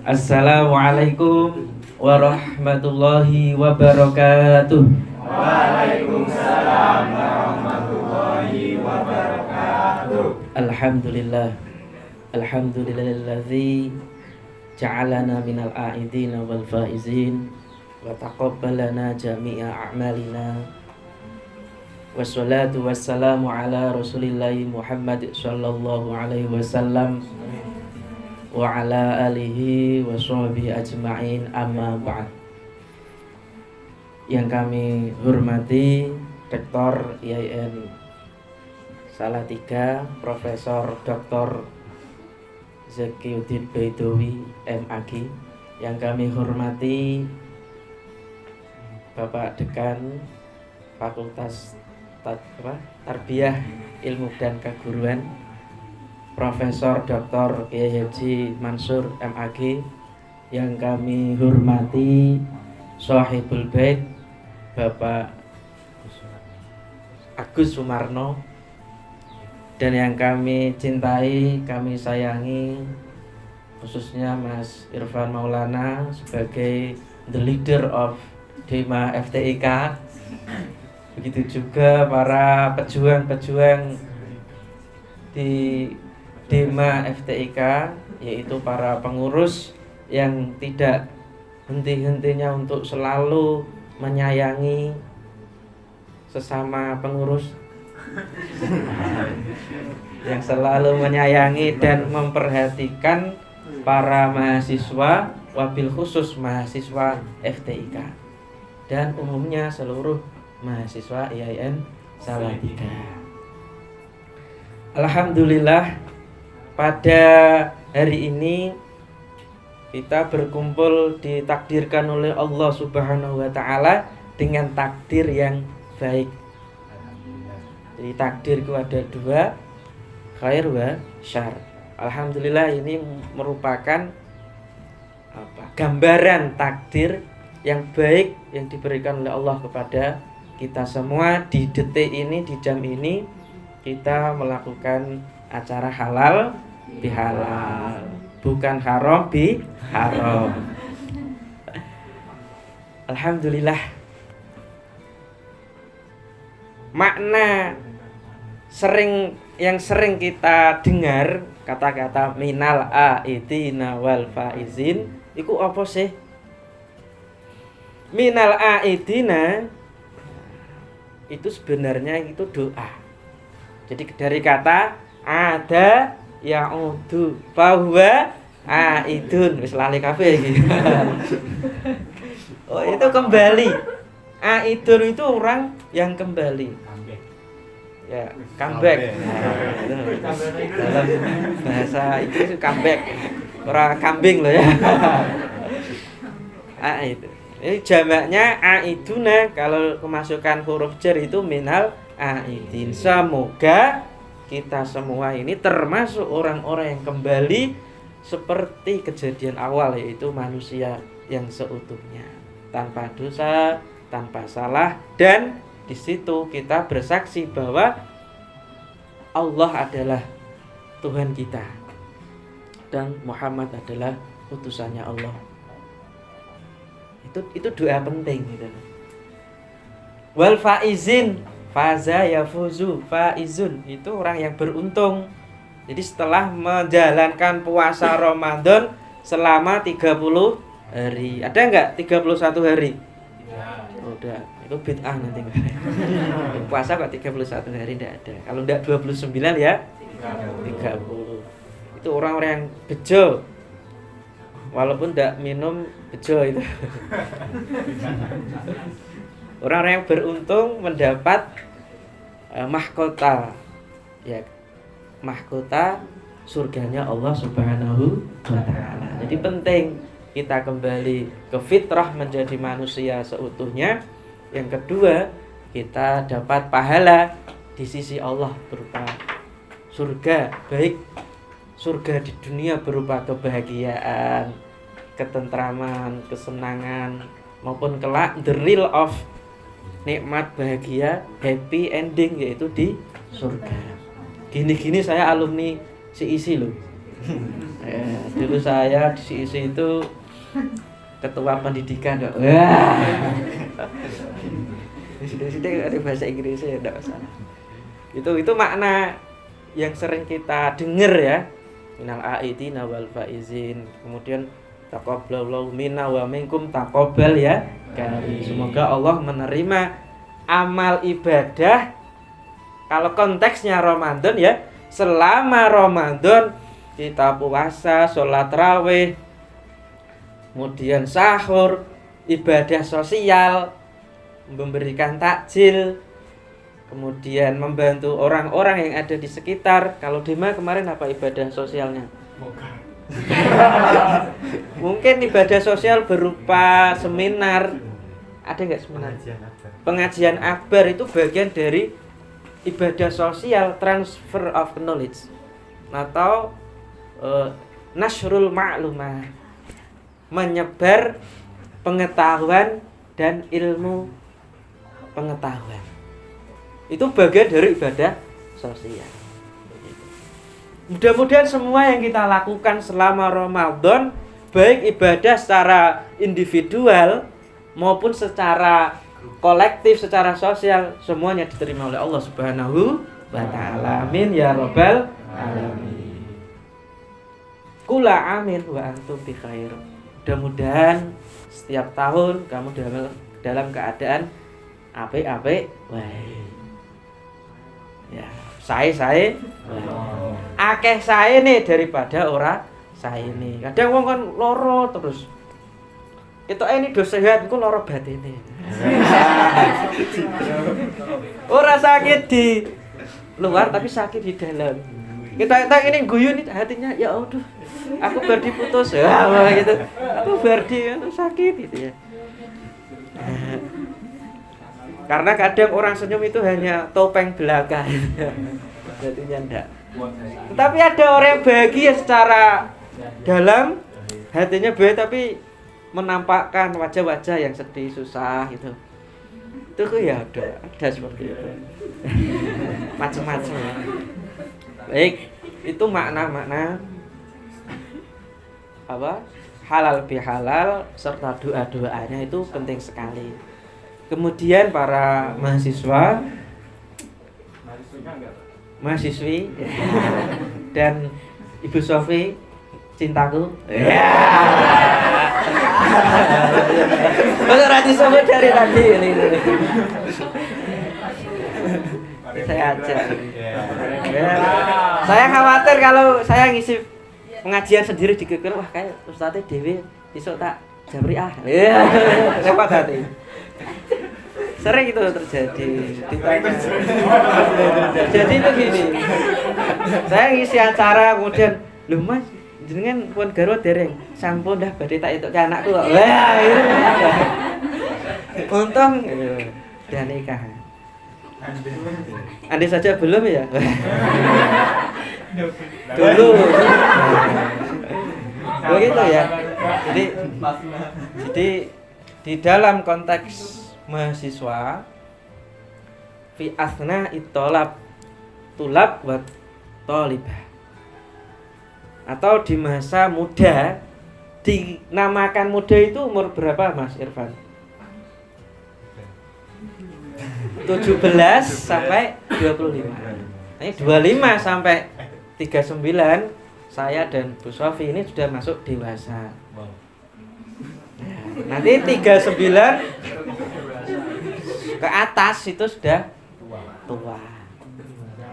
Assalamualaikum warahmatullahi wabarakatuh. Waalaikumsalam warahmatullahi wabarakatuh. Alhamdulillah. Alhamdulillahilladzi ja'alana minal a'idina wal faizin wa taqabbalana jami'a a'malina. Wassalatu wassalamu ala Rasulillahi Muhammad sallallahu alaihi wasallam wa ala alihi wa sahbihi ajma'in, amma ba'd. Yang kami hormati Rektor IAIN Salatiga Profesor Dr. Zakiuddin Baidowi MAG. Yang kami hormati Bapak Dekan Fakultas Tarbiyah Ilmu dan Keguruan Profesor Dr. Kiai Haji Mansur MAG. Yang kami hormati Shahibul Bait Bapak Agus Sumarno, dan yang kami cintai, kami sayangi, khususnya Mas Irfan Maulana sebagai the leader of Dema FTIK. Begitu juga para pejuang-pejuang di Dema FTIK, yaitu para pengurus yang tidak henti-hentinya untuk selalu menyayangi sesama pengurus, yang selalu menyayangi dan memperhatikan para mahasiswa, wabil khusus mahasiswa FTIK dan umumnya seluruh mahasiswa IAIN Salatiga. Alhamdulillah, pada hari ini kita berkumpul ditakdirkan oleh Allah Subhanahu wa taala dengan takdir yang baik. Jadi takdirku ada dua, khair wa syar. Alhamdulillah, ini merupakan gambaran takdir yang baik yang diberikan oleh Allah kepada kita semua. Di detik ini, di jam ini, kita melakukan acara halal bihalal, bukan haram bi haram. Alhamdulillah. Makna yang sering kita dengar kata-kata minal aidina wal faizin, iku apa sih? Minal aidina itu sebenarnya itu doa. Jadi dari kata ada ya'udu fahuwa aidun, wis lali kabeh iki. Oh, itu kembali. Aidun itu orang yang kembali. Ya, comeback. Dalam bahasa itu comeback. Ora kambing loh ya. Itu. Ini jamaknya aiduna, kalau kemasukan huruf jar itu minal aidin. Semoga kita semua ini termasuk orang-orang yang kembali seperti kejadian awal, yaitu manusia yang seutuhnya, tanpa dosa, tanpa salah, dan di situ kita bersaksi bahwa Allah adalah Tuhan kita dan Muhammad adalah utusannya Allah. Itu doa penting gitu. Wal faizin, faza yafuzu, faizun itu orang yang beruntung. Jadi setelah menjalankan puasa Ramadan selama 30 hari. Ada enggak 31 hari? Udah, itu bid'ah nanti. Puasa kok 31 hari enggak ada. Kalau enggak 29 ya 30. Itu orang-orang yang bejo. Walaupun enggak minum bejo itu. Orang-orang yang beruntung mendapat mahkota. Ya, mahkota surganya Allah Subhanahu wa taala. Jadi penting kita kembali ke fitrah menjadi manusia seutuhnya. Yang kedua, kita dapat pahala di sisi Allah berupa surga, baik surga di dunia berupa kebahagiaan, ketentraman, kesenangan, maupun kelak the real of nikmat bahagia, happy ending, yaitu di surga. Gini-gini saya alumni CIC loh. Ya, dulu saya di CIC itu ketua pendidikan kok. Wah. Di sini ada bahasa Inggrisnya, enggak masalah. Itu makna yang sering kita dengar ya. Minal aidina wal faizin. Kemudian taqabbalallahu minna wa minkum taqabbal ya. Semoga Allah menerima amal ibadah. Kalau konteksnya Ramadan ya, selama Ramadan kita puasa, sholat rawih, kemudian sahur, ibadah sosial, memberikan takjil, kemudian membantu orang-orang yang ada di sekitar. Kalau Dema kemarin apa ibadah sosialnya? Mungkin ibadah sosial berupa seminar. Ada nggak seminar? Pengajian akbar itu bagian dari ibadah sosial, transfer of knowledge atau nasrul ma'lumah, menyebar pengetahuan dan ilmu pengetahuan. Itu bagian dari ibadah sosial. Mudah-mudahan semua yang kita lakukan selama Ramadan, baik ibadah secara individual maupun secara kolektif, secara sosial, semuanya diterima oleh Allah Subhanahu wa ta'ala. Amin ya rabbal alamin. Kula amin wa antum bi khair. Mudah-mudahan setiap tahun kamu dalam keadaan apik-apik wae. Ya, sae akeh sae nih daripada ora sae nih. Kadang wong kan loro terus. Itu ini do sehat iku lara batine. Ora sakit di luar tapi sakit di dalam. Kita ini guyu nih hatinya, ya aduh, aku baru diputus ya gitu. Aku baru sakit gitu ya. Karena kadang orang senyum itu hanya topeng belaka. Jadinya enggak. Tetapi ada orang yang bahagia secara dalam, hatinya baik tapi menampakkan wajah-wajah yang sedih, susah gitu. Itu kok ya ada seperti itu. Macam-macam. Baik, itu makna-makna apa? Halal bihalal serta doa-doanya itu penting sekali. Kemudian para mahasiswi dan Ibu Sofi cintaku. Ya. Kalau Raji Sofi dari tadi ini. Saya aja. Ya. Saya khawatir kalau saya ngisi pengajian sendiri dikekir, wah kayak Ustadz Dewi besok tak jabriah. Ya, repot hati. Sering itu terjadi. Jadi itu gini. Saya ngisi acara kemudian, "Loh Mas, jenengan pun garwa dereng, sampun dah badhe tak entuk anakku kok." Wah, itu. Untung udah nikah. Andai saja belum ya. Dulu. Begitu ya. Jadi di dalam konteks mahasiswa fi asna itolab tulab wa tolibah, atau di masa muda, dinamakan muda itu umur berapa Mas Irfan? 17 sampai 25. Ini 25 sampai 39 saya dan Bu Sofi ini sudah masuk dewasa. Nanti 39 ke atas itu sudah tua.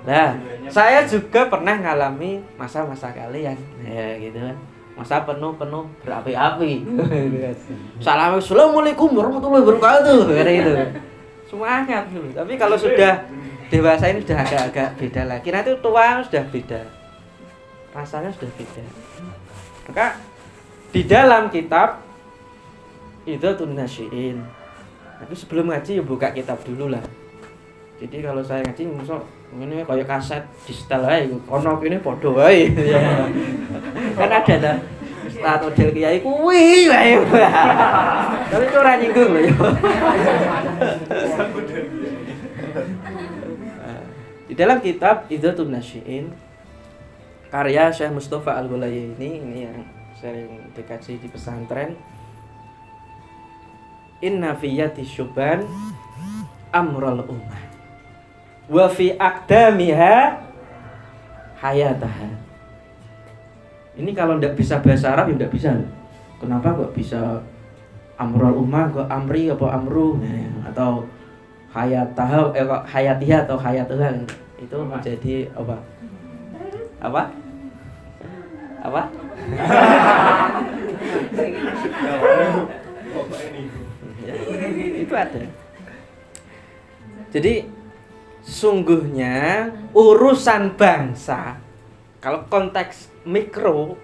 Nah, saya juga pernah ngalami masa-masa kalian, ya gitu kan. Masa penuh berapi-api. Assalamualaikum warahmatullahi wabarakatuh, kayak gitu. Semangat dulu. Tapi kalau sudah dewasa ini sudah agak-agak beda lagi. Nanti tua sudah beda. Rasanya sudah beda. Maka di dalam kitab Idhatun Nasyiin. Tapi sebelum ngaji ya buka kitab dulu lah. Jadi kalau saya ngaji masuk ini kayak kaset di setel aja. Ono ini podo wae. Kan ada dah. Ustaz model kiai kuwi wae. Tapi itu ora nyinggung lho ya. Di dalam kitab Idhatun Nasyiin karya Syekh Mustafa Al-Ghulayi ini yang sering dikaji di pesantren. Inna fi yati syuban amrul ummah wa fi aqdamiha hayataha. Ini kalau tidak bisa bahasa Arab ya tidak bisa. Kenapa kok bisa amrul ummah kok amri apa amru atau hayataha hayatiha atau hayatuha itu menjadi apa? Ya, itu ada. Jadi sungguhnya urusan bangsa, kalau konteks mikro,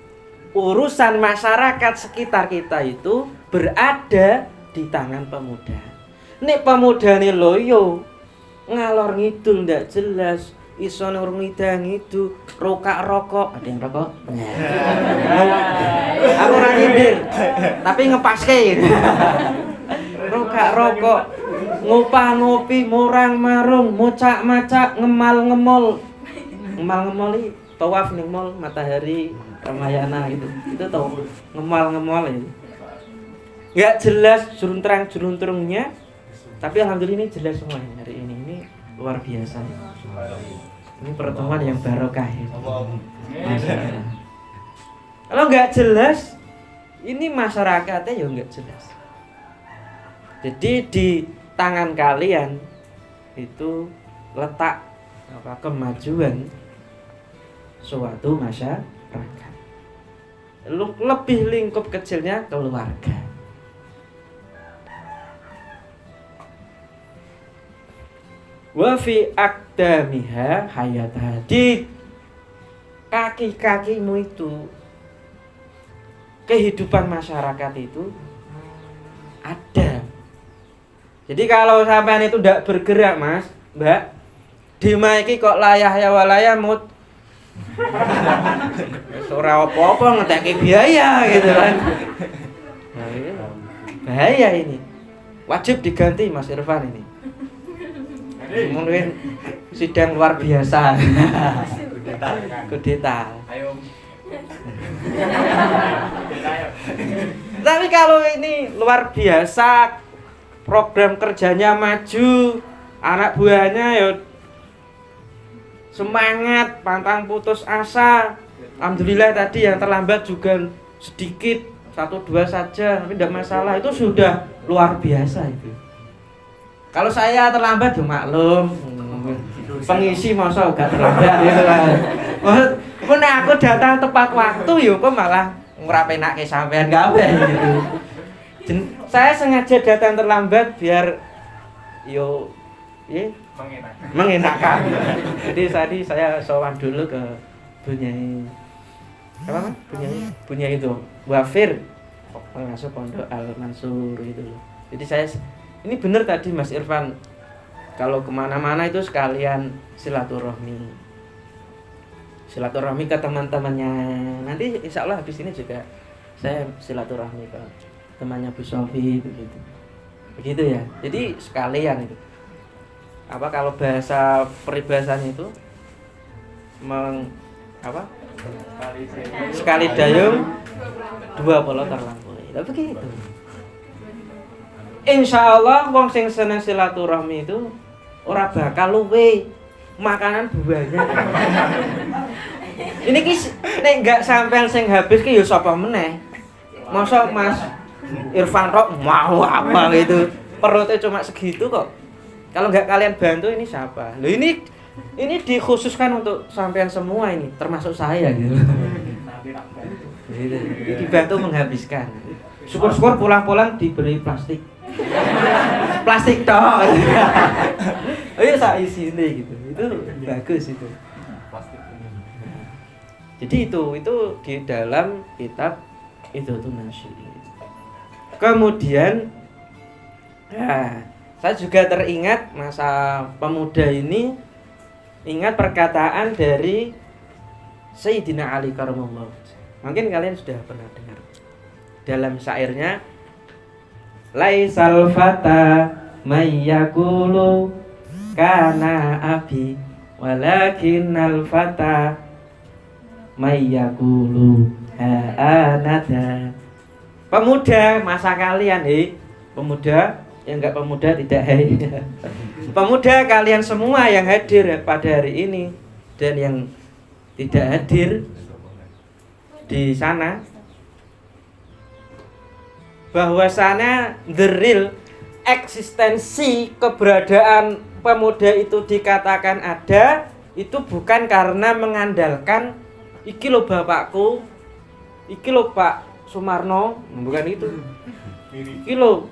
urusan masyarakat sekitar kita itu berada di tangan pemuda. Nek pemuda nih loyo ngalor ngidul ndak jelas, iso nurung ngidang itu rokok, ada yang rokok? Aku ora nyindir, tapi ngepaske. Rokok, ngupah ngopi, murang marung, mucak macak, ngemal ngemol iki tawaf ning mall Matahari Ramayana gitu. Itu tau ngemal itu. Enggak jelas juruntrang-juruntrungnya, tapi alhamdulillah ini jelas semua hari ini. Ini luar biasa. Ini pertemuan yang barokah ya. Kalau nggak jelas, ini masyarakatnya ya nggak jelas. Jadi di tangan kalian itu letak kemajuan suatu masyarakat. Lebih lingkup kecilnya keluarga. Wa fi aqdamiha hayatah, di kaki-kakimu itu kehidupan masyarakat itu ada. Jadi kalau sampean itu tidak bergerak Mas, Mbak, di maiki kok layah ya walaya mut. Ora apa-apa ngeteki biaya gitu kan. Nah, ini bahaya ini. Wajib diganti Mas Irfan ini. Mungkin sidang luar biasa. Kudeta. Ayo. Tapi kalau ini luar biasa, program kerjanya maju, anak buahnya ya semangat, pantang putus asa. Alhamdulillah tadi yang terlambat juga sedikit, 1-2 saja, tapi tidak masalah. Itu sudah luar biasa itu. Kalau saya terlambat ya maklum, pengisi masa gak terlambat gitu kan. Mun aku datang tepat waktu ya kok malah ngerapenake sampean gawe gitu. Saya sengaja datang terlambat biar yo mengenakan. Jadi tadi saya sowan dulu ke Bunyai apa? Bunyai itu Wafir pengasuh Pondok Al Mansur itu. Jadi saya ini benar tadi Mas Irfan, kalau kemana-mana itu sekalian silaturahmi ke teman-temannya. Nanti insya Allah habis ini juga saya silaturahmi ke temannya Bu Sofi begitu ya. Jadi sekalian itu apa, kalau bahasa peribahasan itu sekali dayung dua polo terlampaui. Tapi begitu. Insya Allah wong sing seneng silaturahmi itu ora bakal luwe makanan buahnya. Ini ki nek enggak sampean sing habis ki ya sapa meneh. Masa Mas Irfan Rok mau apa gitu. Perutnya cuma segitu kok. Kalau enggak kalian bantu ini siapa? Loh ini dikhususkan untuk sampean semua ini, termasuk saya gitu. Dibantu menghabiskan. Syukur-syukur pulang-pulang diberi plastik toh. Ayo sak isine gitu. Itu bagus itu. Jadi itu di dalam kitab Idhatun Nasyi'in. Kemudian saya juga teringat masa pemuda ini, ingat perkataan dari Sayyidina Ali Karamallahu. Mungkin kalian sudah pernah dengar. Dalam syairnya, laisal fata mayyakulu kana abi walakinnal fata mayyaqulu anada. Pemuda masa kalian, pemuda yang enggak pemuda tidak pemuda kalian semua yang hadir pada hari ini dan yang tidak hadir di sana, bahwasanya the real eksistensi keberadaan pemuda itu dikatakan ada itu bukan karena mengandalkan iki lo bapakku, iki lo Pak Sumarno, bukan itu. Iki lo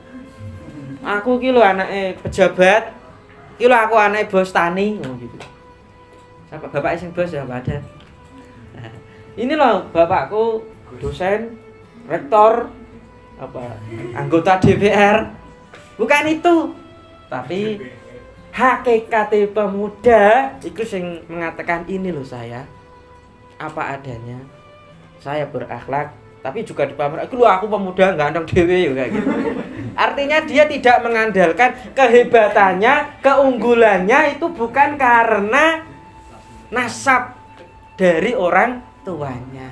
aku iki lo anake pejabat, iki lo aku anake bos tani, gitu. Siapa bapaknya sing bos ya ada. Nah, ini loh bapakku dosen, rektor, anggota DPR. Bukan itu, tapi hakikat pemuda itu yang mengatakan ini loh saya apa adanya, saya berakhlak, tapi juga dipamer aku pemuda ganteng dewe kayak gitu. Artinya dia tidak mengandalkan kehebatannya, keunggulannya itu bukan karena nasab dari orang tuanya.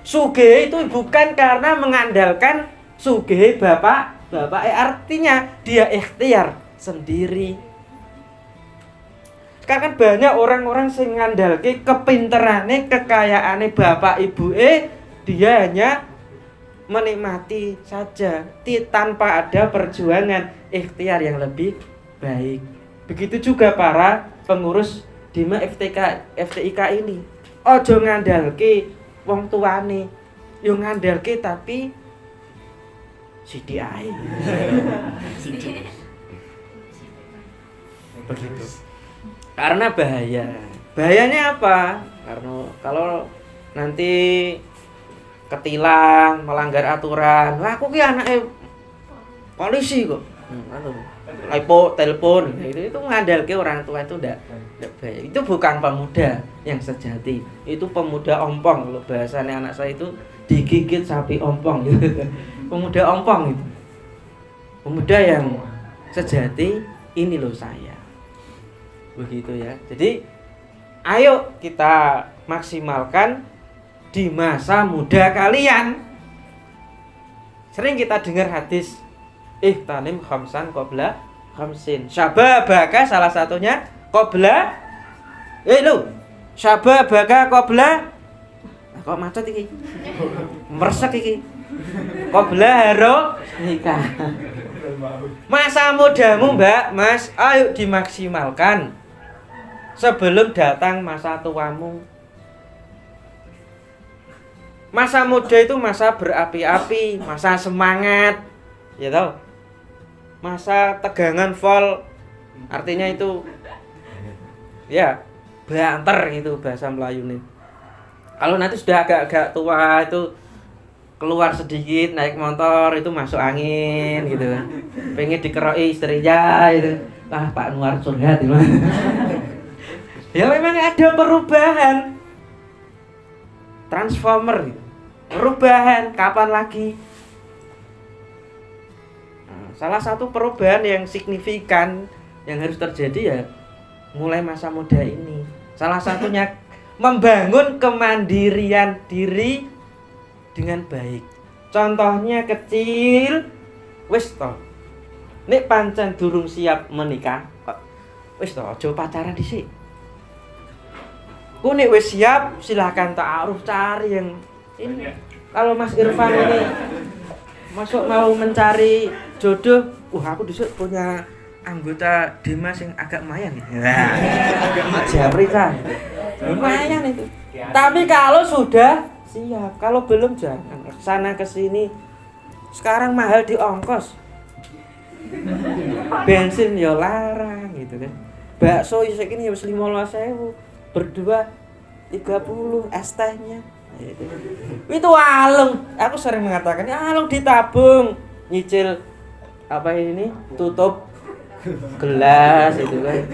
Sugih itu bukan karena mengandalkan sugih bapak, artinya dia ikhtiar sendiri. Sekarang kan banyak orang-orang sing ngandalke kepinterane, kekayaane bapak ibu, dia hanya menikmati saja tanpa ada perjuangan ikhtiar yang lebih baik. Begitu juga para pengurus Dima FTIK ini. Ojo ngandalke wong tuane, yo ngandalke tapi CDI. Begitu. Karena bahaya. Bahayanya apa? Karena kalau nanti ketilang, melanggar aturan, wah aku ki anake polisi kok. Telepon itu ngandalke orang tua itu enggak bahaya. Itu bukan pemuda yang sejati. Itu pemuda ompong. Kalau bahasanya anak saya itu digigit sapi ompong gitu. Pemuda ompong itu. Pemuda yang sejati ini loh saya. Begitu ya. Jadi ayo kita maksimalkan di masa muda kalian. Sering kita dengar hadis ihtanim khamsan qabla khamsin. Syababaka salah satunya qabla syababaka qabla kok macet iki. Meresek iki. Qabla haro nikah. Masa mudamu, Mbak, Mas, ayo dimaksimalkan sebelum datang masa tuamu. Masa muda itu masa berapi-api, masa semangat, ya toh. Masa tegangan vol, artinya itu ya banter gitu bahasa Melayu nih. Kalau nanti sudah agak-agak tua itu keluar sedikit naik motor itu masuk angin gitu kan. Pengen dikeroi istrinya itu. Ah Pak Anwar curhat itu. Ya memang ada perubahan. Transformer gitu. Perubahan kapan lagi? Nah, salah satu perubahan yang signifikan yang harus terjadi ya mulai masa muda ini. Salah satunya membangun kemandirian diri dengan baik. Contohnya kecil, wis to. Nek pancen durung siap menikah, kok wis to aja pacaran dhisik. Ku nek wis siap silakan ta'aruf, cari yang ini. Kalau Mas Irfan ini masuk mau mencari jodoh, aku dhisik punya anggota Dimas yang agak lumayan nih. Agak Japri kan. Lumayan itu. Tapi kalau sudah siap, kalau belum jangan sana ke sini. Sekarang mahal di ongkos. Bensin ya larang gitu kan. Bakso isek ini wis 15.000, berdua 30 es tehnya. Gitu. Itu alung. Aku sering mengatakan, alung ditabung, nyicil apa ini? Tutup gelas itu kan.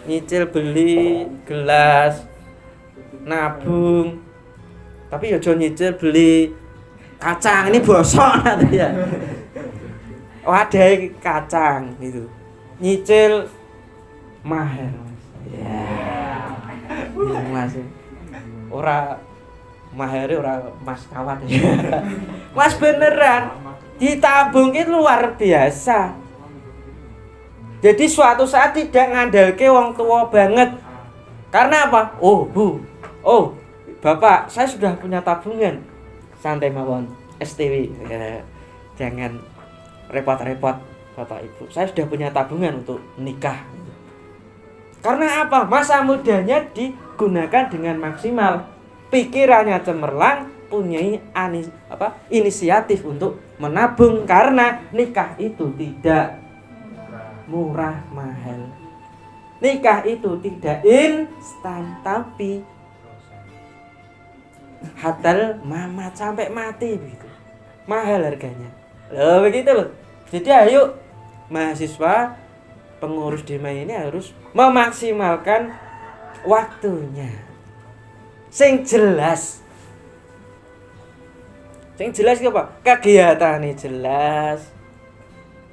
Nyicil beli gelas, nabung. Tapi ya jangan nyicil beli kacang, ini bosok nanti ya. Wadah kacang gitu. Nyicil mahal. Ya. Mas. Ora Mahere ora mas kawat. Mas beneran ditabung itu luar biasa. Jadi suatu saat tidak ngandalke wong tua banget. Karena apa? Oh, Bu. Oh, Bapak, saya sudah punya tabungan. Santai mawon, STW. Jangan repot-repot Bapak Ibu. Saya sudah punya tabungan untuk nikah. Karena apa? Masa mudanya digunakan dengan maksimal. Pikirannya cemerlang, punya inisiatif untuk menabung karena nikah itu tidak murah mahal. Nikah itu tidak instan tapi hatal mamat sampai mati begitu. Mahal harganya. Loh begitu loh. Jadi ayo mahasiswa pengurus DIMA ini harus memaksimalkan waktunya. Sing jelas apa? Kegiatannya jelas.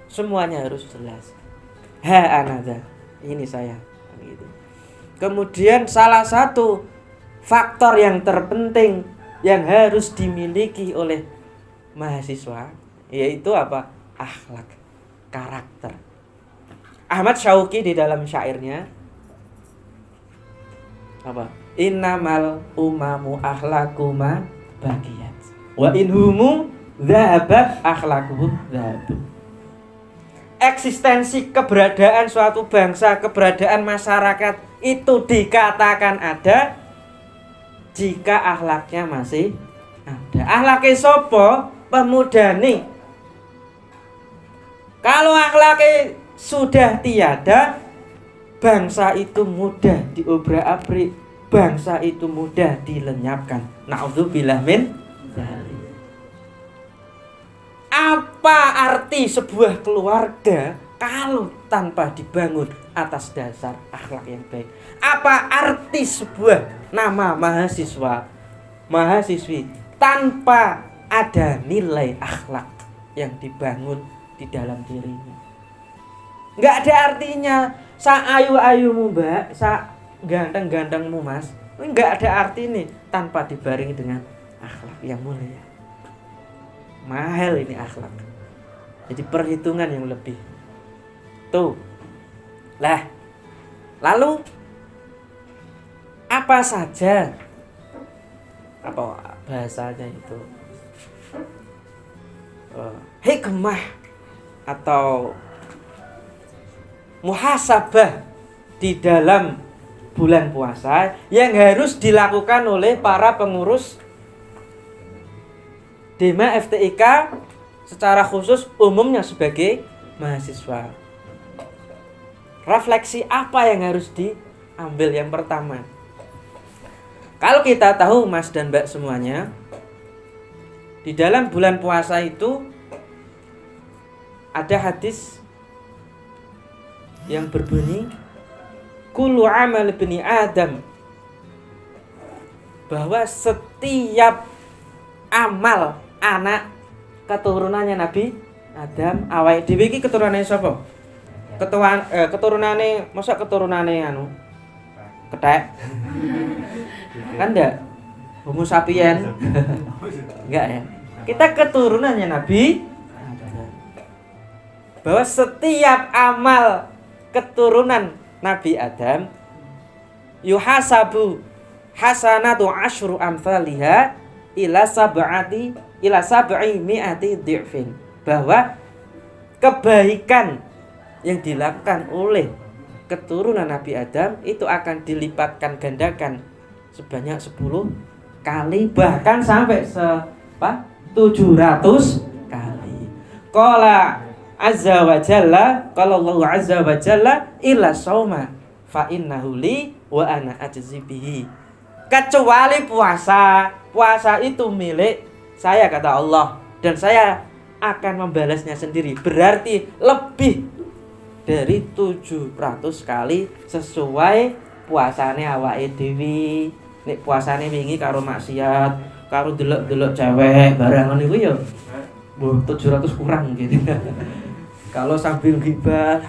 Semuanya harus jelas. Anada. Ini saya gitu. Kemudian salah satu faktor yang terpenting yang harus dimiliki oleh mahasiswa yaitu apa? Akhlak, karakter. Ahmad Syauqi di dalam syairnya apa? Innamal umamu akhlaquma baqiyat wa inhumu dhahabat akhlaquhum dhahabu. Eksistensi keberadaan suatu bangsa, keberadaan masyarakat itu dikatakan ada jika akhlaknya masih ada. Akhlake sapa? Pemudani. Kalau akhlake sudah tiada, bangsa itu mudah diobrak-abrik, bangsa itu mudah dilenyapkan. Na'udzubillah min dzalik. Apa arti sebuah keluarga kalau tanpa dibangun atas dasar akhlak yang baik? Apa arti sebuah nama mahasiswa, mahasiswi tanpa ada nilai akhlak yang dibangun di dalam dirinya? Nggak ada artinya. Sa ayu-ayumu mbak, sa ganteng-gantengmu mas, nggak ada arti nih tanpa dibarengi dengan akhlak yang mulia. Mahal ini akhlak. Jadi perhitungan yang lebih. Tuh. Lah. Lalu apa saja apa bahasanya itu? Hikmah atau muhasabah di dalam bulan puasa yang harus dilakukan oleh para pengurus DIMA FTIK secara khusus umumnya sebagai mahasiswa. Refleksi apa yang harus diambil? Yang pertama, kalau kita tahu mas dan mbak semuanya, di dalam bulan puasa itu ada hadis yang berbunyi kullu amal ibni Adam, bahwa setiap amal anak keturunannya Nabi Adam, awake dhewe iki keturunane sapa? Keturunane, masa keturunane anu kethek? Kan enggak? Homo sapien. Enggak ya. Kita keturunannya Nabi Adam. Bahwa setiap amal keturunan Nabi Adam yuhasabu hasanatu asyru amsalihha ila sab'i mi'ati dhi'fin, bahwa kebaikan yang dilakukan oleh keturunan Nabi Adam itu akan dilipatkan gandakan sebanyak 10 kali, bahkan sampai 700 kali. Qala azza wa jalla, qala Allah azza wa jalla illa shauma fa innahu li wa ana ajzi bihi. Kecuali puasa. Puasa itu milik saya kata Allah, dan saya akan membalasnya sendiri. Berarti lebih dari 700 kali sesuai puasane awake dhewe. Nek puasane wingi karo maksiat, karo delok-delok cewek barangan niku ya 700 kurang gitu. Kalau sambil ghibah,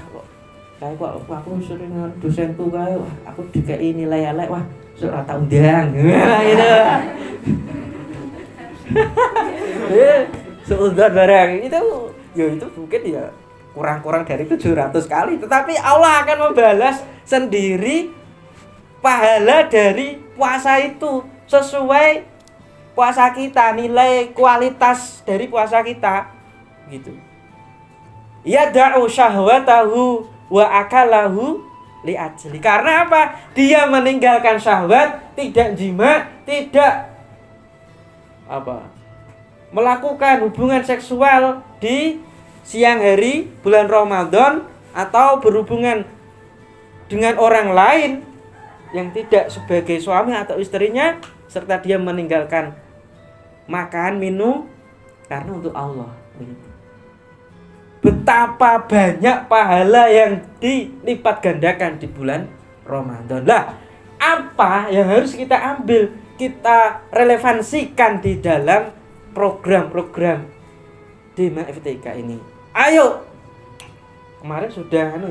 kayak aku sering dosenku kae, aku dikei nilai elek, wah ora tak undang. Gitu. Seudon barang itu ya itu mungkin ya kurang-kurang dari 700 kali, tetapi Allah akan membalas sendiri pahala dari puasa itu sesuai puasa kita, nilai kualitas dari puasa kita gitu. Ya da'u syahwatahu wa akalahu li ajli. Karena apa? Dia meninggalkan syahwat, tidak jima, tidak melakukan hubungan seksual di siang hari bulan Ramadan atau berhubungan dengan orang lain yang tidak sebagai suami atau istrinya, serta dia meninggalkan makan, minum karena untuk Allah. Betapa banyak pahala yang dilipat gandakan di bulan Ramadan. Lah, apa yang harus kita ambil, kita relevansikan di dalam program-program Dema FTK ini? Ayo. Kemarin sudah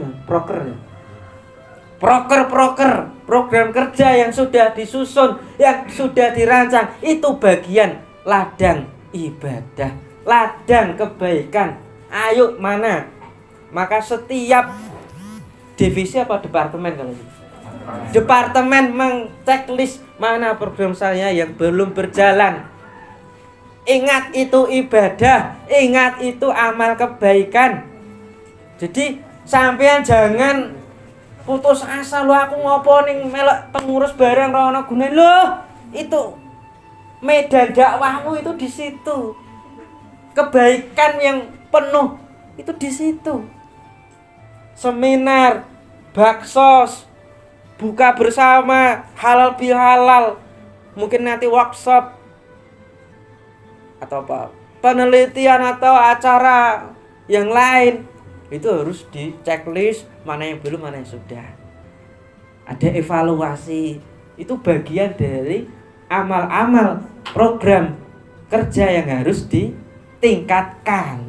proker program kerja yang sudah disusun, yang sudah dirancang, itu bagian ladang ibadah, ladang kebaikan. Ayo mana? Maka setiap divisi apa departemen kalau gitu? Departemen mengchecklist mana program saya yang belum berjalan. Ingat itu ibadah, ingat itu amal kebaikan. Jadi sampean jangan putus asa, lo aku ngopo ning melok pengurus barang ra ono gunane. Loh, itu medan dakwahmu itu di situ. Kebaikan yang penuh itu di situ. Seminar, baksos, buka bersama, halal bihalal, mungkin nanti workshop atau penelitian atau acara yang lain, itu harus di checklist mana yang belum, mana yang sudah. Ada evaluasi, itu bagian dari amal-amal program kerja yang harus ditingkatkan.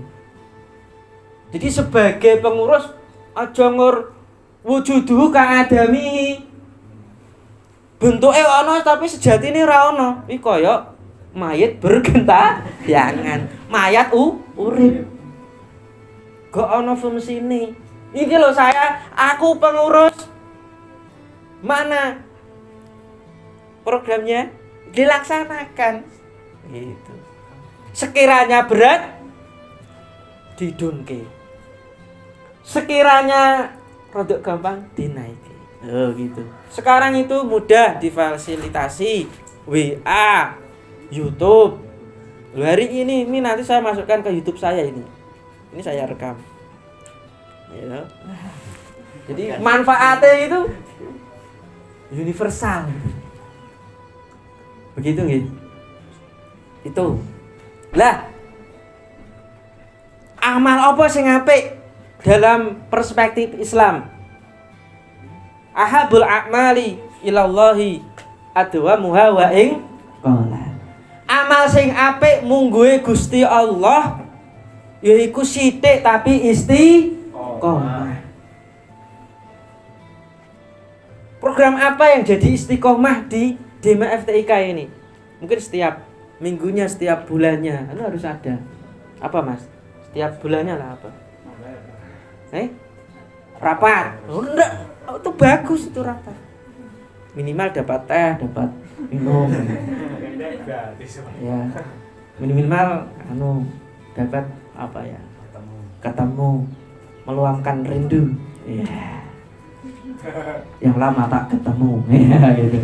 Jadi sebagai pengurus aja ngur wujuduhu kang adami, bentuke ana tapi sejatine ora ana. Iki kaya mayit bergentayangan, mayat urip. Gak ana fungsine. Iki lho aku pengurus. Mana programnya dilaksanakan gitu. Sekiranya berat didunke, sekiranya rodok gampang dinaiki. Oh gitu. Sekarang itu mudah difasilitasi, WA, YouTube. Hari ini nanti saya masukkan ke YouTube saya ini. Ini saya rekam. Ya. Jadi manfaatnya itu universal. Begitu gitu. Itu. Lah, amal apa sing apik dalam perspektif Islam? Ahabul a'mali ilallahi adwamuha wa ing qala. Amal sing apik mungguhe Gusti Allah yaiku sithik tapi istiqomah. Program apa yang jadi istiqomah di Dema FTIK ini? Mungkin setiap minggunya, setiap bulannya, itu harus ada. Apa Mas? Setiap bulannya lah apa? Rapat. Oh, enggak, itu bagus itu rapat. Minimal dapat teh, dapat minum. Ya. Minimal dapat apa ya? Ketemu, meluangkan rindu. Ya. Yang lama tak ketemu. Ya gitu.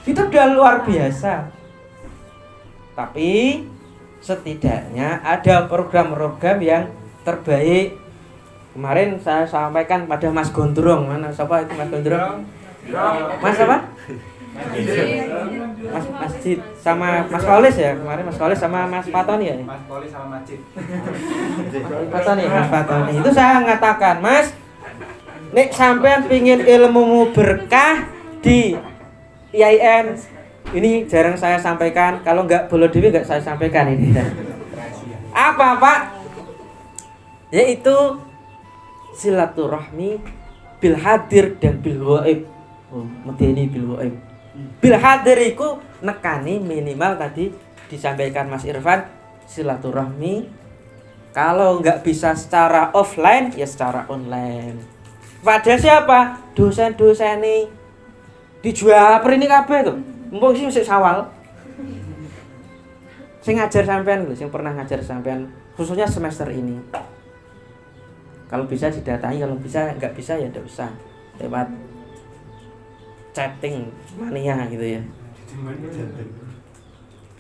Itu udah luar biasa. Tapi setidaknya ada program-program yang terbaik. Kemarin saya sampaikan pada Mas Gondrong. Mana siapa itu Mas Gondrong? Mas apa? Mas Masjid sama Mas Kolis ya. Kemarin Mas Kolis sama Mas Patoni ya. Mas Kolis sama Masjid. Mas Patoni. Itu saya mengatakan, Mas, nek sampean pingin ilmumu berkah di IAIN, ini jarang saya sampaikan. Kalau enggak Bolo Dewi enggak saya sampaikan ini. Apa Pak? Yaitu silaturahmi bil hadir dan bil ghaib. Medeni bil ghaib. Bil hadir iku nekani minimal tadi disampaikan Mas Irfan, silaturahmi kalau nggak bisa secara offline ya secara online. Pada siapa? Dosen-dosen nih dijual ini kabeh tuh. Mumpung sih masih sawal. Saya ngajar sampean lho, yang pernah ngajar sampean khususnya semester ini. Kalau bisa didatangi, kalau bisa nggak bisa ya nggak usah lewat chatting mania gitu ya.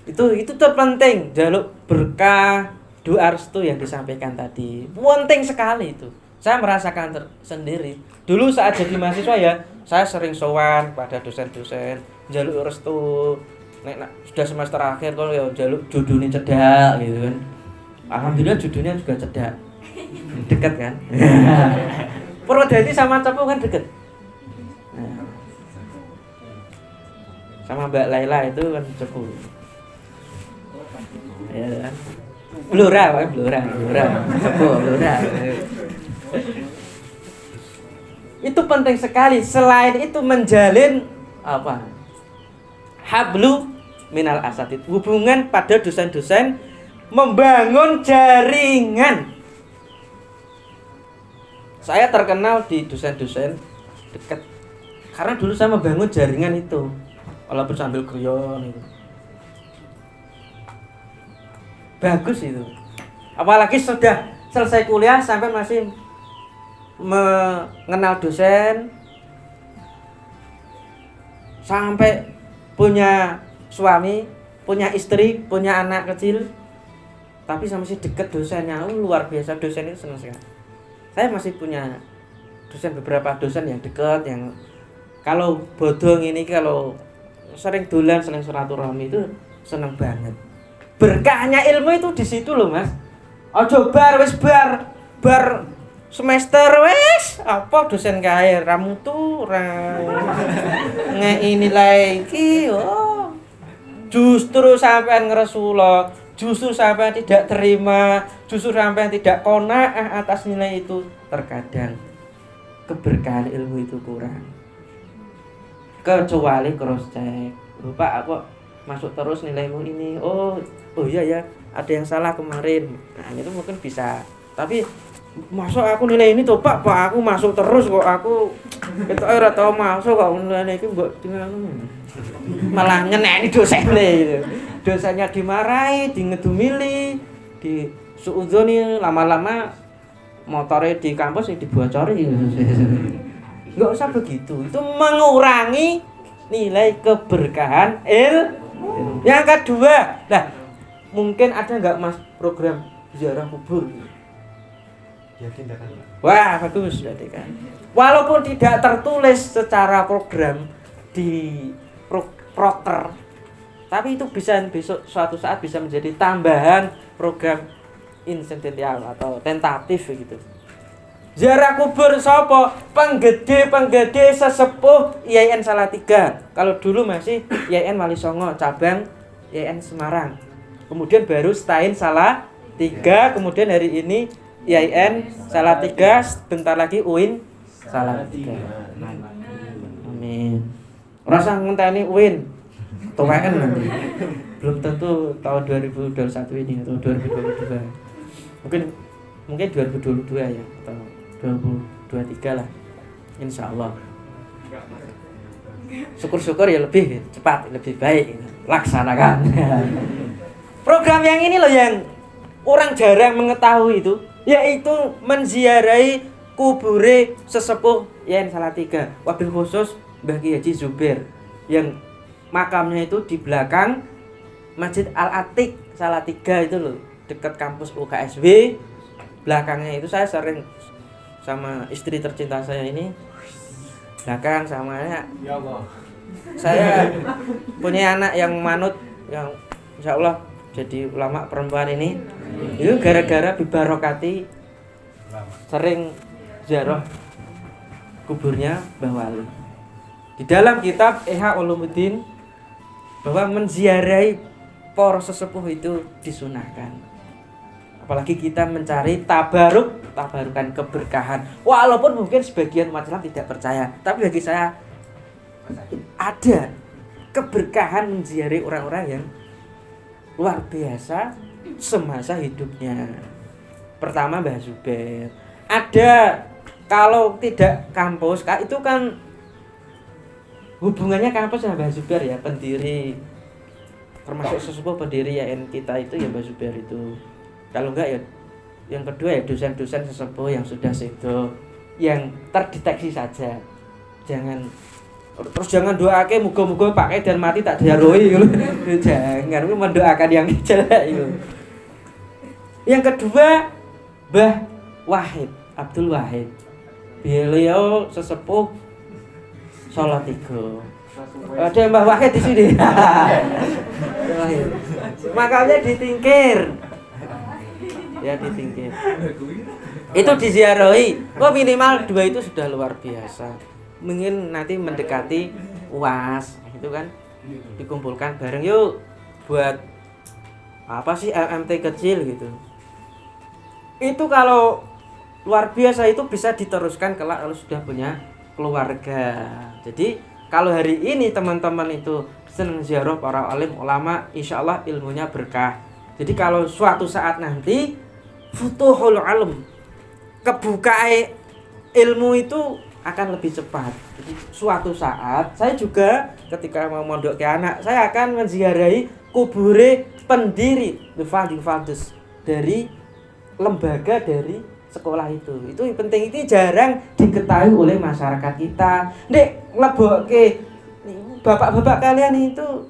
Itu terpenting, jaluk berkah, doa restu yang disampaikan tadi. Penting sekali itu. Saya merasakan sendiri. Dulu saat jadi mahasiswa ya, saya sering sowan pada dosen-dosen, jaluk restu. Nek sudah semester akhir kalau ya jaluk judulnya cedak gitu kan. Alhamdulillah judulnya juga cedak. Dekat kan? Purwodadi sama Cepu kan deket. Nah, sama Mbak Laila itu kan Cepu. Ya kan? Blora. Cepu, Blora. Itu penting sekali. Selain itu menjalin apa? Hablu minal asatid, hubungan pada dosen-dosen, membangun jaringan. Saya terkenal di dosen-dosen dekat karena dulu saya membangun jaringan itu, walaupun sambil guyon itu. Bagus itu. Apalagi sudah selesai kuliah sampai masih mengenal dosen, sampai punya suami, punya istri, punya anak kecil, tapi sama masih deket dosennya. Luar biasa, dosen itu senang sekali. Saya masih punya dosen, beberapa dosen yang dekat, yang kalau bodong ini, kalau sering dolan, sering silaturahmi itu senang banget. Berkahnya ilmu itu di situ loh Mas. Ojo bar semester wes apa dosen kae ramu tuh ngei nilai iki oh. Justru sampean ngresula, justru sampean tidak terima, justru sampean tidak qanaah atas nilai itu. Terkadang keberkahan ilmu itu kurang. Kecuali cross check. Lupa aku masuk terus nilaimu ini. Oh iya ya, ada yang salah kemarin. Nah, itu mungkin bisa. Tapi masuk aku nilai ini tuh Pak aku masuk terus kok, aku ketok ora tau masuk kok nilai iki mbok tinggal malah nyeneni dosene gitu. Dosanya dimarahi, ngedumili, disuudzoni, lama-lama motornya di kampus dibocori. Enggak usah begitu. Itu mengurangi nilai keberkahan ilmu. Yang kedua, nah mungkin ada enggak Mas program ziarah kubur? Ya tindakan. Wah, bagus berarti kan. Walaupun tidak tertulis secara program di proker, tapi itu bisa besok suatu saat bisa menjadi tambahan program insidental atau tentatif gitu. Ziarah kubur sapa? Penggede sesepuh IAIN Salatiga. Kalau dulu masih IAIN Wali Songo cabang IAIN Semarang. Kemudian baru Stain Salatiga, kemudian hari ini IAIN Salatiga, sebentar lagi UIN Salatiga. Amin. Rasa ngenteni UIN atau UN nanti. Belum tentu tahun 2021 ini atau 2022. Mungkin 2022 ya atau 2023 lah. Insyaallah. Syukur-syukur ya lebih cepat, lebih baik. Laksanakan. Program yang ini loh yang orang jarang mengetahui itu, yaitu menziarahi kubure sesepuh IAIN Salatiga. Wabil khusus Mbah Kiai Haji Zubair yang makamnya itu di belakang Masjid Al-Atiq Salatiga itu loh, dekat kampus UKSW. Belakangnya itu saya sering sama istri tercinta saya ini belakang samanya. Ya Allah. Saya punya anak yang manut yang insyaallah jadi ulama perempuan ini. Itu gara-gara bibarokati sering ziarah kuburnya Mbah Wali. Di dalam kitab Ihya Ulumuddin bahwa menziarahi para sesepuh itu disunahkan. Apalagi kita mencari tabarukan keberkahan. Walaupun mungkin sebagian umat Islam tidak percaya, tapi bagi saya ada keberkahan menziarahi orang-orang yang luar biasa semasa hidupnya. Pertama Mbah Zubair. Ada kalau tidak kampus, itu kan hubungannya kampus sama Mbah Zubair ya, pendiri termasuk sesepuh pendiri YN kita itu ya Mbah Zubair itu. Kalau enggak ya yang kedua ya dosen-dosen sesepuh yang sudah sedo, yang terdeteksi saja. Jangan doake muga-muga Pak Edan mati tak diaroi gitu. Jangan mendoakan yang jelek itu. Yang kedua Mbah Wahid, Abdul Wahid. Beliau sesepuh Solo 3. Ada Mbah Wahid di sini. Makanya ditingkir. Ya ditingkir. Itu diziarahi. Minimal 2 itu sudah luar biasa. Mungkin nanti mendekati UAS itu kan dikumpulkan bareng yuk buat apa sih LMT kecil gitu. Itu kalau luar biasa itu bisa diteruskan kalau sudah punya keluarga. Jadi kalau hari ini teman-teman itu senang ziarah para alim ulama, insya Allah ilmunya berkah. Jadi kalau suatu saat nanti futuhul alim, kebukaan ilmu itu akan lebih cepat. Jadi suatu saat saya juga ketika mau mondok ke anak, saya akan menziarahi kubure pendiri the founding fathers dari lembaga dari sekolah itu yang penting, itu jarang diketahui oleh masyarakat kita. Nek leboke bapak-bapak kalian itu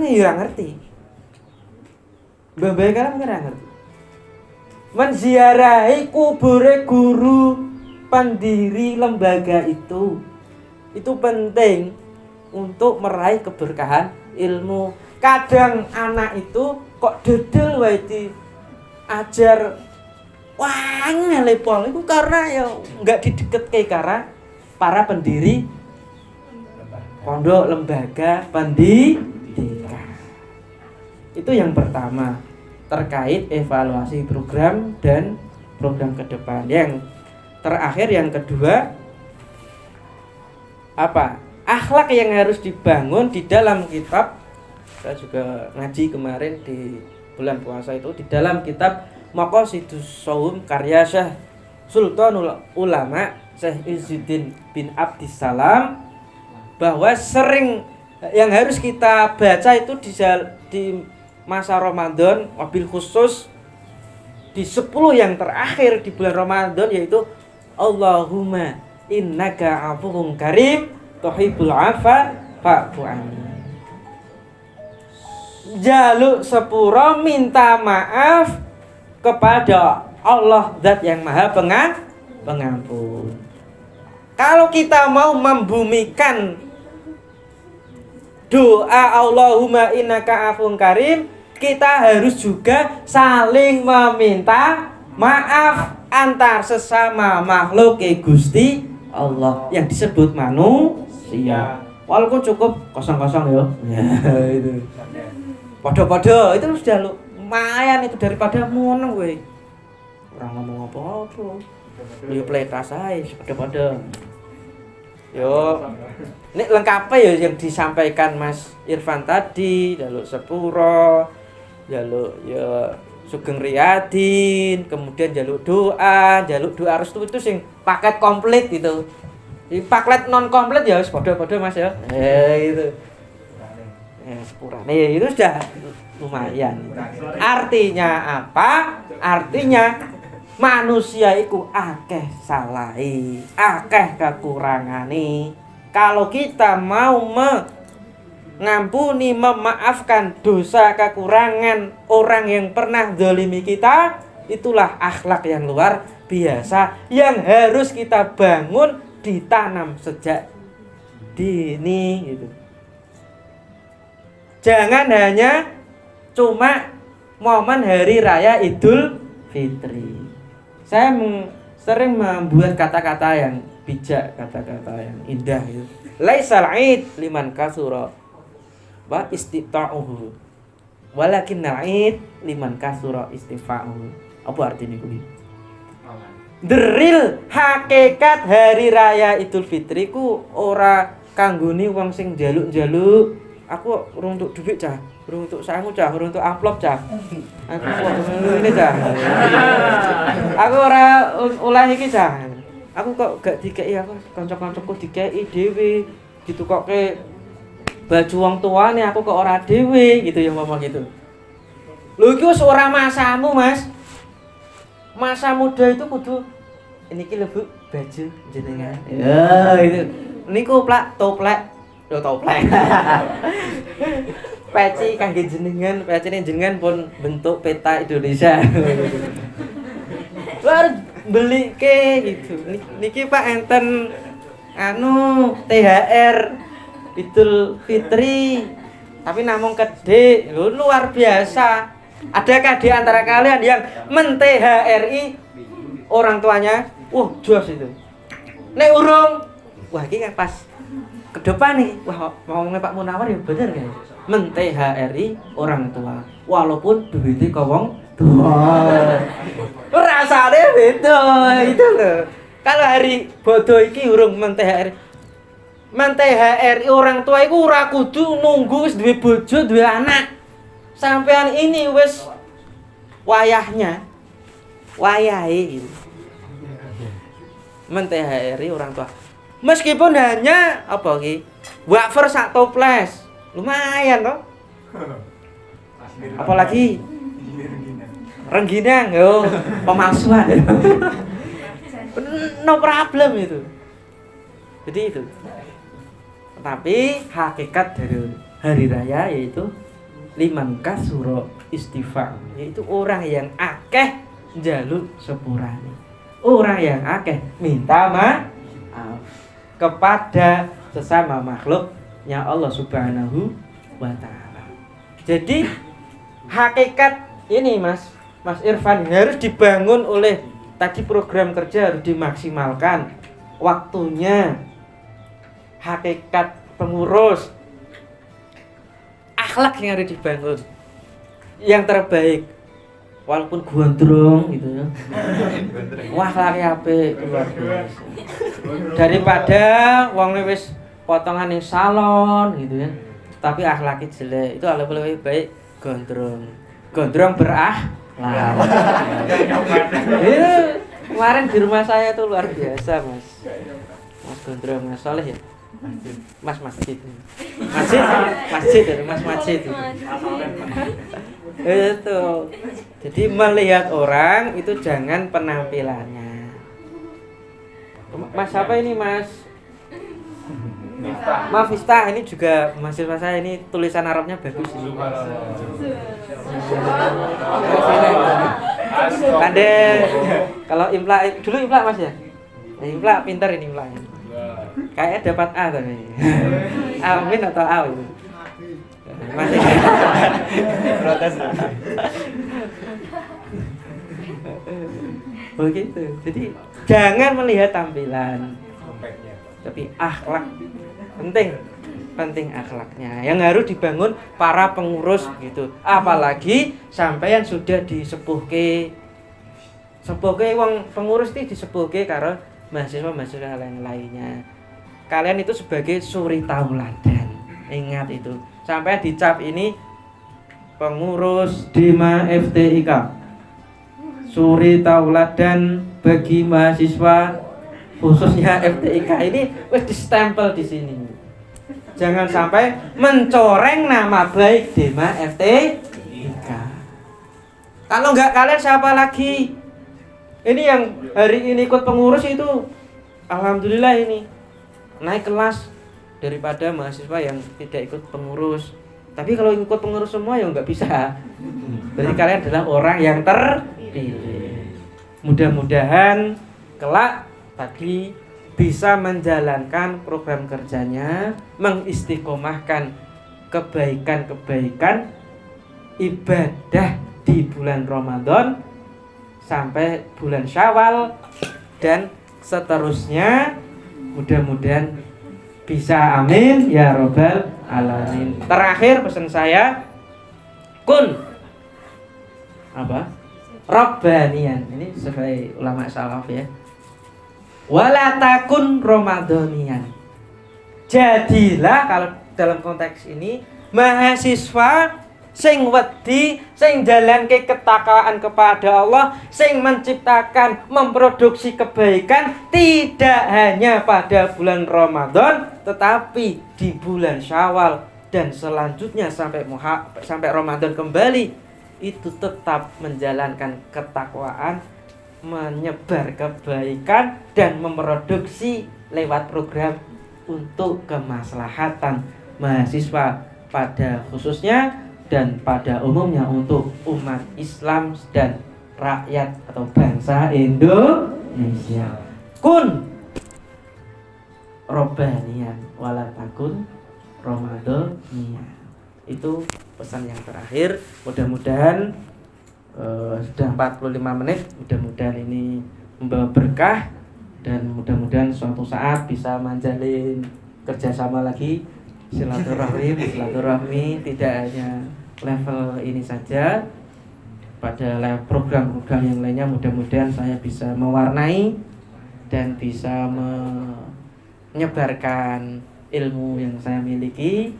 ya ngerti, bapak kalian ngerti menziarahi kubure guru pendiri lembaga itu penting untuk meraih keberkahan ilmu. Kadang anak itu kok dedel wae diajar wah ngelepol itu karena ya enggak dideketke karena para pendiri pondok lembaga pendidikan. Itu yang pertama terkait evaluasi program dan program ke depan. Yang terakhir yang kedua apa? Akhlak yang harus dibangun di dalam kitab. Saya juga ngaji kemarin di bulan puasa itu di dalam kitab Maqasidus Shaum karya Syekh Sultanul Ulama Syekh Izzuddin bin Abdissalam, bahwa sering yang harus kita baca itu di masa Ramadan, wabil khusus di 10 yang terakhir di bulan Ramadan, yaitu Allahumma innaka afuwun karim tuhibbul afwa fa'fu anni. Jaluk sepuro minta maaf kepada Allah Zat yang Maha Pengampun. Kalau kita mau membumikan doa Allahumma innaka afuwun karim, kita harus juga saling meminta maaf antar sesama makhluk Gusti Allah yang disebut manusia. Walaupun cukup kosong-kosong ya. Itu. Podo-podo itu sudah lumayan itu daripada ngono kowe. Ora ngomong apa-apa. Yo pletas ae podo-podo. Yo nek lengkap ya yang disampaikan Mas Irfan tadi, jaluk sepuro, jaluk ya Sugeng Riyadin, kemudian jaluk doa restu itu sing paket komplit gitu. Di paket non komplit ya wis padha-padha Mas ya. Itu. Sepurane itu sudah lumayan. Artinya apa? Artinya manusia itu akeh salahi, akeh kekurangan. Kalau kita mau mengampuni, memaafkan dosa kekurangan orang yang pernah zalimi kita, itulah akhlak yang luar biasa yang harus kita bangun, ditanam sejak dini gitu. Jangan hanya cuma momen hari raya Idul Fitri. Saya sering membuat kata-kata yang bijak, kata-kata yang indah gitu. Laisal Aid liman kasura wa istita'uhu, walakinnal Aid liman kasura istifa'uhu. Apa artinya kuwi? The real hakikat hari raya Idul Fitri ku ora kanggone wong sing njaluk-njaluk. Aku urung entuk dhuwit cah. Urung untuk sangu cah, urung untuk amplop cah. Aku ini cah. Aku ora oleh iki cah. Aku kok gak dikei aku kanca-kancaku dikei dhewe ditukokke baju wong tuane aku kok ora dhewe gitu ya ngomong gitu. Lho iki wis ora masamu, Mas. Masa muda itu kudu niki lho Bu, baju jenengan. Ya itu. Niku plak toplek. Yo toplek. Peci kangge jenengan, pecine jenengan pun bentuk peta Indonesia. Luar beli ke gitu. Niki Pak enten anu THR Idul Fitri. Tapi namung kedhe, lho luar biasa. Adakah di antara kalian yang men-THRI orang tuanya? Wah, jos itu. Nek urung, wah iki kan pas ke depan nih. Wah, ngomongnya Pak Munawar ya bener kan. Men-THRI orang tua walaupun duitnya ke wong tua. Rasane beda itu loh. Kalau hari bodoh iki urung men-THRI. Men-THRI orang tua iku ora kudu nunggu wis duwe bojo, duwe anak. Sampean ini wis wayahnya. Wayahe gitu. Men-THRI orang tua. Meskipun hanya apa iki? Wafer sak toples. Lumayan toh. Apalagi rengginang yo pemalsuan. No problem itu. Jadi itu. Tapi hakikat dari hari raya yaitu liman kasuro istighfar, yaitu orang yang akeh njaluk sepurane. Orang yang akeh minta maaf kepada sesama makhluknya Allah Subhanahu wa taala. Jadi hakikat ini Mas Irfan harus dibangun oleh tadi program kerja harus dimaksimalkan waktunya. Hakikat pengurus akhlak yang harus dibangun yang terbaik walaupun gondrong gitu ya. Wah akhlaknya apik luar biasa. Daripada wong wis potongan ning salon gitu ya. Tapi akhlaknya jelek itu lebih baik gondrong. Gondrong berakhlak. Itu kemarin di rumah saya tuh luar biasa Mas. Mas gondrong Mas Soleh ya. Mas masjid itu. Jadi melihat orang itu jangan penampilannya. Mas apa ini Mas? Maaf Miftah, ini juga mahasiswa saya ini tulisan Arabnya bagus ini. Anda kalau imla dulu imla Mas ya? Imla pintar ini imlanya. Kayaknya dapat A tadi. Amin atau A itu. Masih protes. Begitu. Jadi jangan melihat tampilan, tapi akhlak penting akhlaknya yang harus dibangun para pengurus gitu. Apalagi sampai yang sudah disepuhke wong pengurus itu disepuhke karo mahasiswa lainnya. Kalian itu sebagai suri tauladan. Ingat itu. Sampai dicap ini pengurus Dima FTIK. Suri tauladan bagi mahasiswa khususnya FTIK ini wis distempel di sini. Jangan sampai mencoreng nama baik Dima FTIK. Kalau enggak kalian siapa lagi? Ini yang hari ini ikut pengurus itu alhamdulillah ini naik kelas daripada mahasiswa yang tidak ikut pengurus. Tapi kalau ikut pengurus semua ya nggak bisa. Berarti kalian adalah orang yang terpilih. Mudah-mudahan kelak tadi bisa menjalankan program kerjanya, mengistiqomahkan kebaikan-kebaikan ibadah di bulan Ramadan sampai bulan Syawal dan seterusnya. Mudah-mudahan bisa, amin ya robbal alamin. Terakhir pesan saya, kun apa? Rabbanian. Ini sesuai ulama salaf ya. Wala takun ramadhanian. Jadilah kalau dalam konteks ini mahasiswa sing wedi, sing jalanke ketakwaan kepada Allah, sing menciptakan, memproduksi kebaikan tidak hanya pada bulan Ramadan, tetapi di bulan Syawal dan selanjutnya sampai Ramadan kembali, itu tetap menjalankan ketakwaan, menyebar kebaikan dan memproduksi lewat program untuk kemaslahatan mahasiswa pada khususnya dan pada umumnya untuk umat Islam dan rakyat atau bangsa Indonesia. Kun robbaniyan wala takun ramadhaniyan. Itu pesan yang terakhir. Mudah-mudahan sudah 45 menit, mudah-mudahan ini membawa berkah dan mudah-mudahan suatu saat bisa menjalin kerjasama lagi, silaturahmi tidak hanya level ini saja, pada program-program yang lainnya mudah-mudahan saya bisa mewarnai dan bisa menyebarkan ilmu yang saya miliki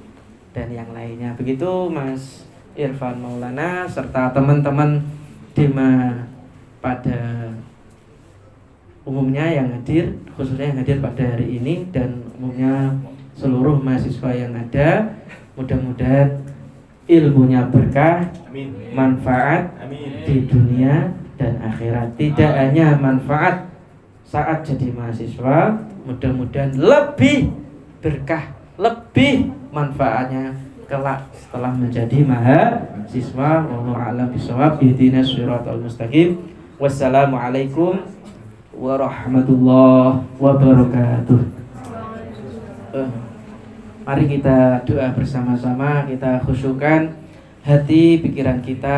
dan yang lainnya. Begitu Mas Irfan Maulana serta teman-teman Dema pada umumnya yang hadir, khususnya yang hadir pada hari ini dan umumnya seluruh mahasiswa yang ada. Mudah-mudahan ilmunya berkah, manfaat di dunia dan akhirat. Tidak hanya manfaat saat jadi mahasiswa, mudah-mudahan lebih berkah, lebih manfaatnya kelak setelah menjadi mahasiswa. Wallahu a'lam bishawab. Ihdinas siratal mustaqim. Wassalamualaikum warahmatullahi wabarakatuh. Mari kita doa bersama-sama, kita khusyukkan hati, pikiran kita,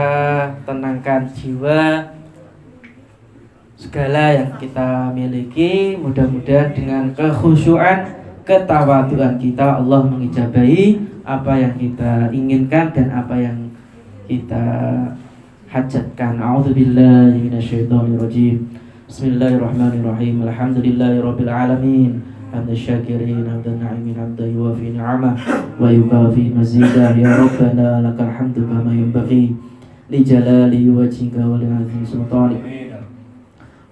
tenangkan jiwa, segala yang kita miliki. Mudah-mudahan dengan kekhusyuan, ketawaduan kita, Allah mengijabahi apa yang kita inginkan dan apa yang kita hajatkan. A'udzubillahi minasyaitonirrajim. Bismillahirrahmanirrahim. Alhamdulillahirabbil alamin. Hamdan syakirin, hamdan na'imin, hamdan yuwafi ni'amah wa yukafi mazidah. Ya Rabbana lakal hamdu kama yanbaghi li jalali wajhika wa li 'azimi sultanik.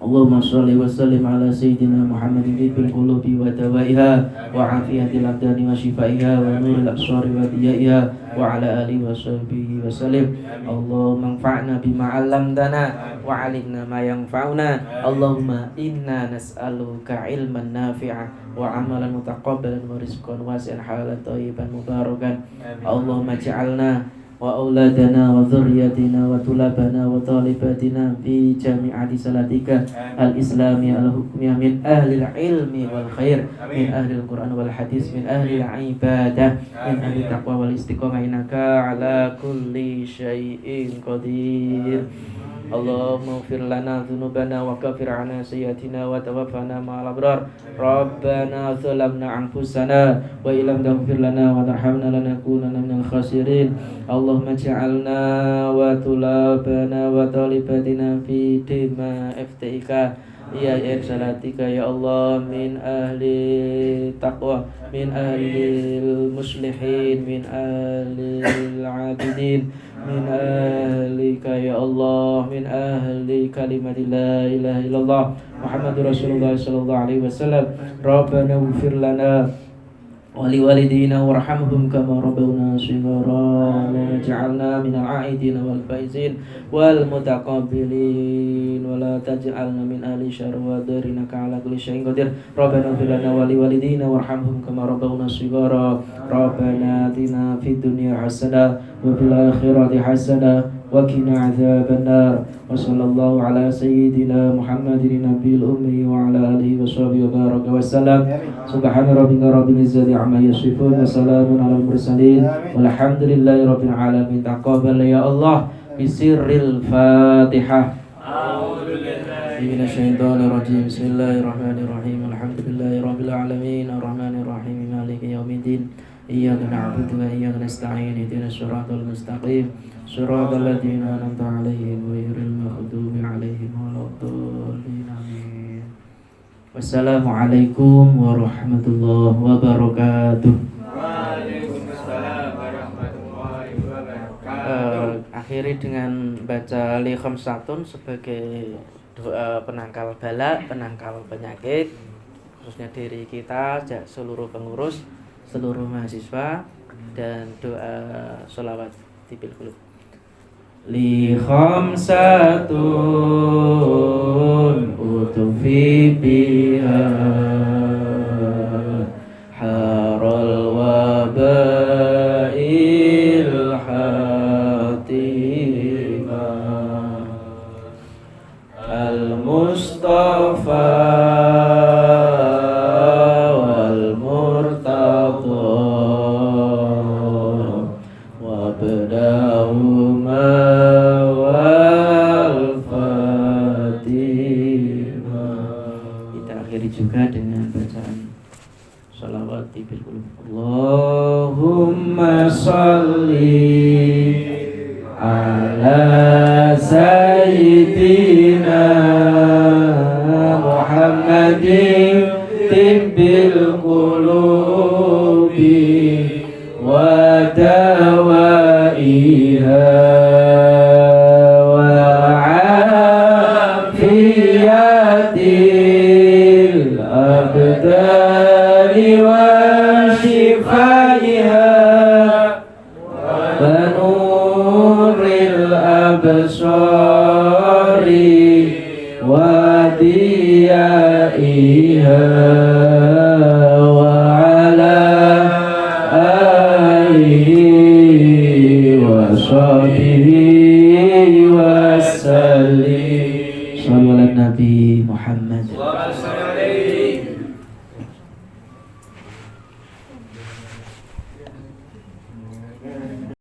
Allahumma shalli wa sallim ala sayyidina Muhammadin tibbil qulubi wa dawaiha wa afiyatil abdani wa shifaiha wa nuril absari wa diyaiha wa ala alihi wa sahbihi wa sallim. Allahumma anfa'na bima 'allamtana wa 'allimna ma yanfa'una. Allahumma inna nas'aluka ilman nafi'an wa 'amalan mutaqabbalan wa rizqan wasi'an halalan thayyiban mubarakan. Allahumma ij'alna wa auladana wa dzurriyyatina wa tulabana wa talibatina fi jami'ati salatika al-islamiyah al-hukmiyah min ahli al-ilmi wal khair, min ahli al-Qur'an wal hadis, min ahli al-ibadah, min ahli taqwa wal istiqamah, innaka ala kulli syai'in qadir. Allahumma ighfir lana dzunubana wa kaffir 'anna sayyi'atina wa tawaffana ma'al abrar. Rabbana zalamna anfusana wa illam taghfir lana wa tarhamna lanakunanna minal khasirin. Allahumma ij'alna wa tulabana wa talibatina fi dima FTIK ya salatika ya Allah min ahli taqwa, min ahli muslihin, min ahli abidin, min ahlika ya Allah, min ahli kalimati la ilaha illallah Muhammadur Rasulullah sallallahu alaihi wasallam. Rabbana ighfir lana wa liwalidina warhamhum kama rabbawna shighara waj'alna minal 'aidin wal faizin wal mutaqabbilin wa la taj'alna min ahli syarri wa darinaka 'ala kulli syai'in qadir. Rabbana ighfir lana wa liwalidina warhamhum kama rabbawna shighara. Rabbana atina fid dunya hasanah wa fil akhirati hasanah wa qina 'adzabannar. Wa sallallahu ala sayyidina Muhammadin nabiyil ummi wa ala alihi wa sahbihi wa baraka wa sallam. Subhana rabbika rabbil izzati amma yasifun wa salamun alal mursalin walhamdulillahi rabbil alamin. Taqabbal ya Allah bisirril Fatihah. A'udzubillahi minasyaitonir rajim. Bismillahirrahmanirrahim. Alhamdulillahi rabbil alamin arrahmanir rahim maliki yaumiddin. Iyyaka na'budu wa iyyaka nasta'in. Ihdinas siratal mustaqim. Siratal ladzina an'amta 'alaihim ghairil maghdubi 'alaihim waladdallin. Amin. Wassalamualaikum warahmatullahi wabarakatuh. Waalaikumsalam warahmatullahi wabarakatuh. akhiri dengan baca li khamsatun sebagai doa penangkal bala, penangkal penyakit khususnya diri kita, seluruh pengurus, seluruh mahasiswa, dan doa sholawat tibil qulub. Li khamsatun utufi biha harul wabail hatima al-mustafa wal murtada wabdahuma wal fatimah. Kita akhiri juga dengan bacaan sholawat tibil qulub. Allahumma sholli ala sayyidina Muhammadin tibil qulubi wa dawaiha wa afiyatil abdani wa shifaiha wa nuril absari wa diyaiha wa ala alihi wa sahbihi wa sallim. Sallallahu Nabi Muhammad.